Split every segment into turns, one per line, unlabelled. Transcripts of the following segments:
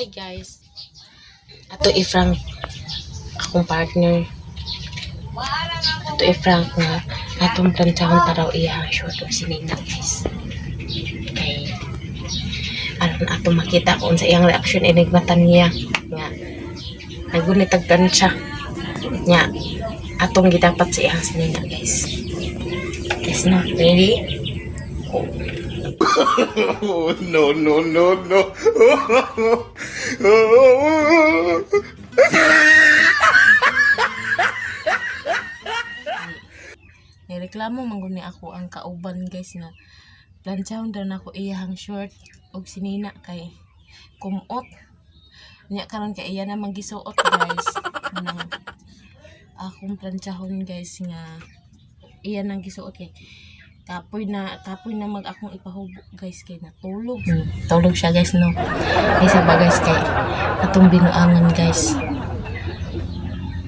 Hi guys. Ato i-frank akong partner. Ato i-frank nga atong planchahon taraw iyang short o sinina guys. Kay aron ato makita kung sa iyang reaction inigmatan niya nga nagunit ang plancha nya atong gidapat sa iyang sinina guys. Guys na, ready?
Oh, no, no, no, no.
Nireklamo man gud ni ako ang kauban guys na planchahon daw nako iyang short og sinina kay kumot. Nya karon kay iya na magisuot guys. Nang akong planchahon guys nga iya nang gisuot kay kapoy na mag akong ipahubo guys kay natulog. Tulog siya guys no. Isa ba guys kay atong binuangan guys.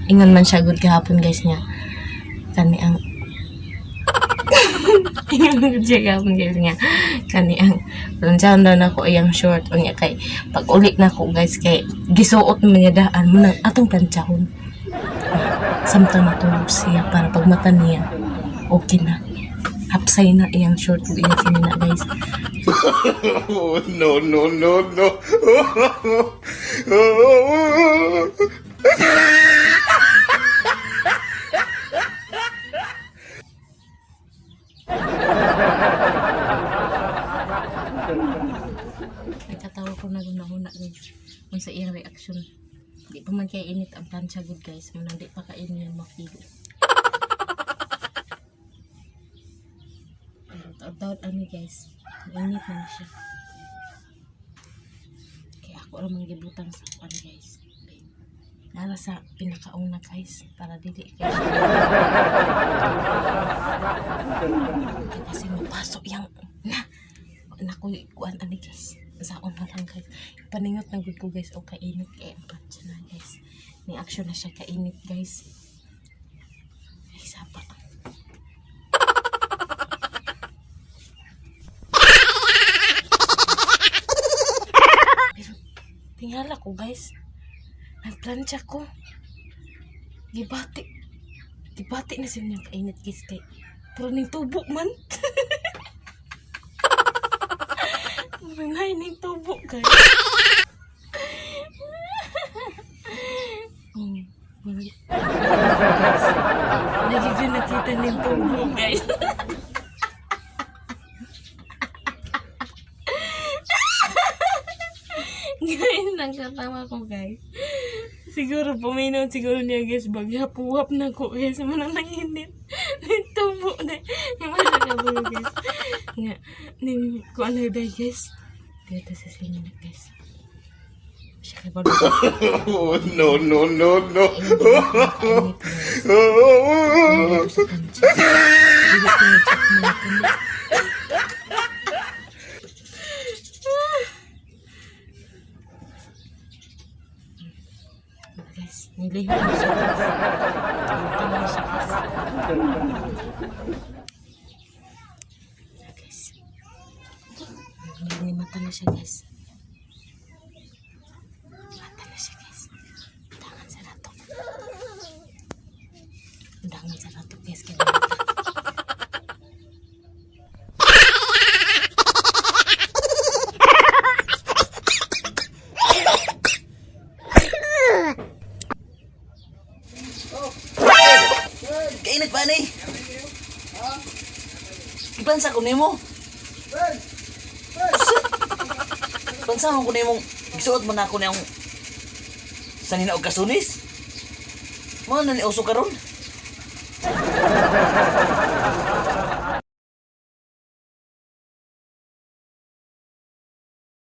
Ingon man siya gud gahapon guys nga kani ang ingon siya gahapon guys nga kani ang planchahon daw nako iyang short unya kay pag uli nako guys kay gisuot man niya daan mo nang atong planchahon. Samtang natulog siya para pag mata niya okay na. Hapsay na iyang short ug iyang sinina guys.
Oh, no, no, no, no.
Nagkatawa ko na guna-guna guys kung sa iyang reaction. Di pa man kay init ang plancha good guys. Manang di pa kain yung ma-feel. Taot-taot ano guys. Init na siya. Kaya ako ramang gibutang sa pan guys. Nara sa pinakauna guys. Para dili guys. Kasi mapasok yung nakuy kuan ani guys. Saon na lang guys. Paningot na gud ko guys o kainit kay ang plancha na guys. Ni action na siya kainit guys. Ay sapa. Tingala ko guys. Nagplancha ko. Gibati na siya niyang kainit guys kay. Pero ning tubo man. Nay ning tubo guys. Nagiging nakita ning tubo guys. Guys, nagkatawa ko guys. Siguro puminaw siguro niya guys. Baghapuhap na ko guys. Manang nanginit. Nitubo na. Manang guys. Nga. Ning ko ano ba guys. Dito sa sinina guys. Siya kay bago.
Oh, no, no, no, no.
Guys, nilihim na siya guys. Nilihim na siya guys. Guys. Mata na siya guys. Mata na siya guys. Undangan sa nato. Undangan sa nato guys.
Kainit ba ni? Ibansa ko nimo. Bansa ko nimo. Gisuot man ako niyang sanina og kasunis. Mo na ni uso karon.